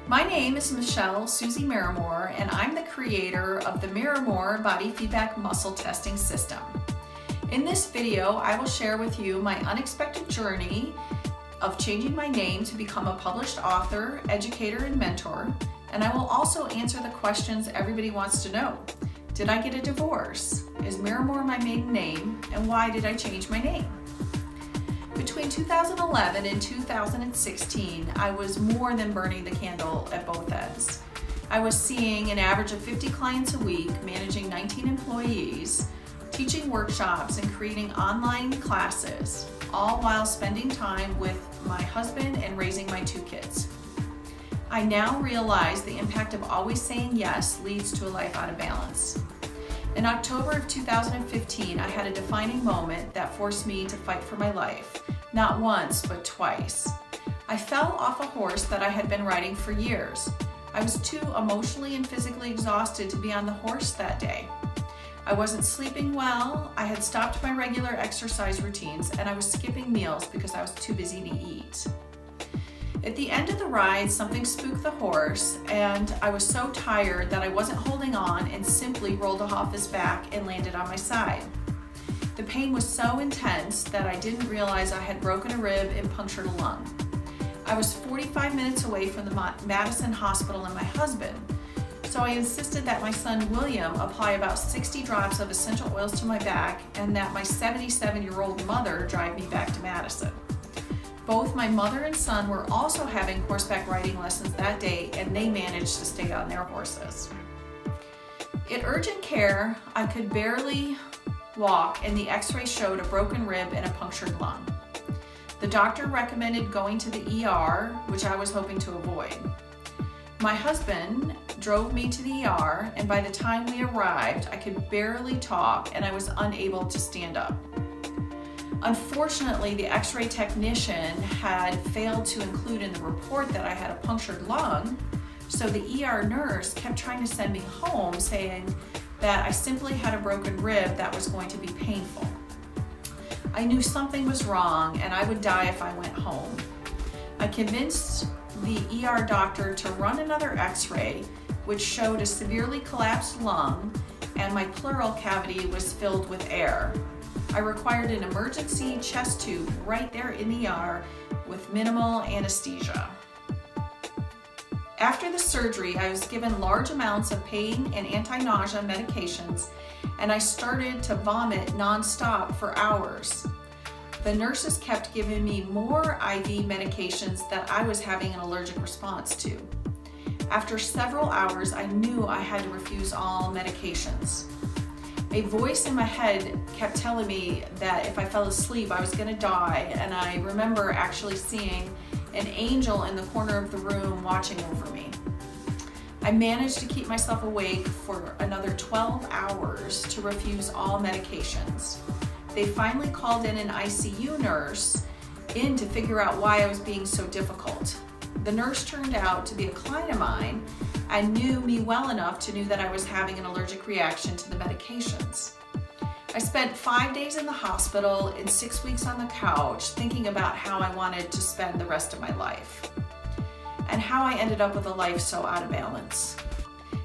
My name is Michelle Susie Meramour, and I'm the creator of the Meramour Body Feedback Muscle Testing System. In this video, I will share with you my unexpected journey of changing my name to become a published author, educator, and mentor, and I will also answer the questions everybody wants to know. Did I get a divorce? Is Meramour my maiden name? And why did I change my name? Between 2011 and 2016, I was more than burning the candle at both ends. I was seeing an average of 50 clients a week, managing 19 employees, teaching workshops and creating online classes, all while spending time with my husband and raising my 2 kids. I now realize the impact of always saying yes leads to a life out of balance. In October of 2015, I had a defining moment that forced me to fight for my life, not once, but twice. I fell off a horse that I had been riding for years. I was too emotionally and physically exhausted to be on the horse that day. I wasn't sleeping well, I had stopped my regular exercise routines, and I was skipping meals because I was too busy to eat. At the end of the ride, something spooked the horse, and I was so tired that I wasn't holding on and simply rolled off his back and landed on my side. The pain was so intense that I didn't realize I had broken a rib and punctured a lung. I was 45 minutes away from the Madison hospital and my husband, so I insisted that my son William apply about 60 drops of essential oils to my back and that my 77-year-old mother drive me back to Madison. Both my mother and son were also having horseback riding lessons that day, and they managed to stay on their horses. At urgent care, I could barely walk, and the x-ray showed a broken rib and a punctured lung. The doctor recommended going to the ER, which I was hoping to avoid. My husband drove me to the ER, and by the time we arrived, I could barely talk and I was unable to stand up. Unfortunately, the x-ray technician had failed to include in the report that I had a punctured lung, so the ER nurse kept trying to send me home, saying that I simply had a broken rib that was going to be painful. I knew something was wrong and I would die if I went home. I convinced the ER doctor to run another x-ray, which showed a severely collapsed lung and my pleural cavity was filled with air. I required an emergency chest tube right there in the ER with minimal anesthesia. After the surgery, I was given large amounts of pain and anti-nausea medications, and I started to vomit nonstop for hours. The nurses kept giving me more IV medications that I was having an allergic response to. After several hours, I knew I had to refuse all medications. A voice in my head kept telling me that if I fell asleep, I was going to die, and I remember actually seeing an angel in the corner of the room watching over me. I managed to keep myself awake for another 12 hours to refuse all medications. They finally called in an ICU nurse in to figure out why I was being so difficult. The nurse turned out to be a client of mine and knew me well enough to know that I was having an allergic reaction to the medications. I spent 5 days in the hospital and 6 weeks on the couch thinking about how I wanted to spend the rest of my life and how I ended up with a life so out of balance.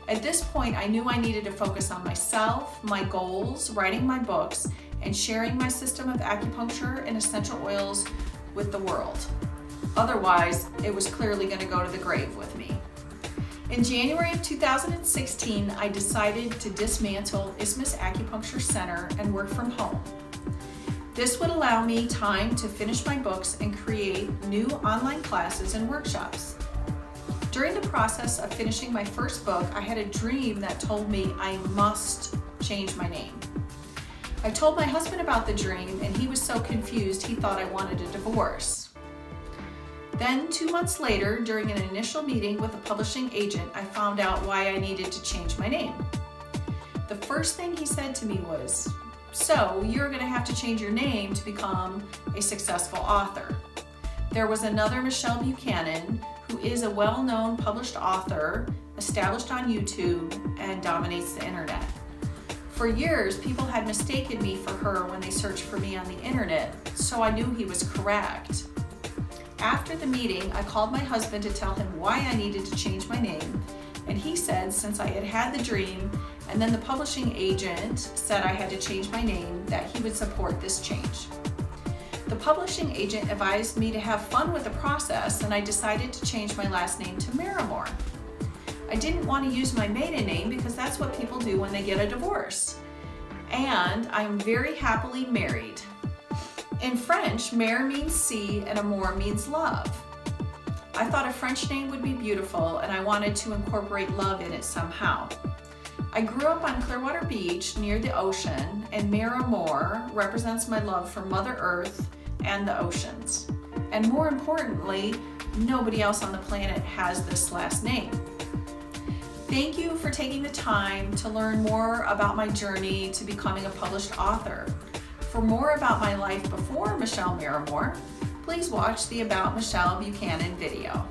At this point, I knew I needed to focus on myself, my goals, writing my books, and sharing my system of acupuncture and essential oils with the world. Otherwise, it was clearly going to go to the grave with me. In January of 2016, I decided to dismantle Isthmus Acupuncture Center and work from home. This would allow me time to finish my books and create new online classes and workshops. During the process of finishing my first book, I had a dream that told me I must change my name. I told my husband about the dream, and he was so confused he thought I wanted a divorce. Then 2 months later, during an initial meeting with a publishing agent, I found out why I needed to change my name. The first thing he said to me was, "So you're going to have to change your name to become a successful author." There was another Michelle Buchanan, who is a well-known published author, established on YouTube, and dominates the internet. For years, people had mistaken me for her when they searched for me on the internet, so I knew he was correct. After the meeting, I called my husband to tell him why I needed to change my name, and he said since I had had the dream and then the publishing agent said I had to change my name, that he would support this change. The publishing agent advised me to have fun with the process, and I decided to change my last name to Meramour. I didn't want to use my maiden name because that's what people do when they get a divorce. And I'm very happily married. In French, Mère means sea and amour means love. I thought a French name would be beautiful, and I wanted to incorporate love in it somehow. I grew up on Clearwater Beach near the ocean, and Meramour represents my love for Mother Earth and the oceans. And more importantly, nobody else on the planet has this last name. Thank you for taking the time to learn more about my journey to becoming a published author. For more about my life before Michelle Meramour, please watch the About Michelle Buchanan video.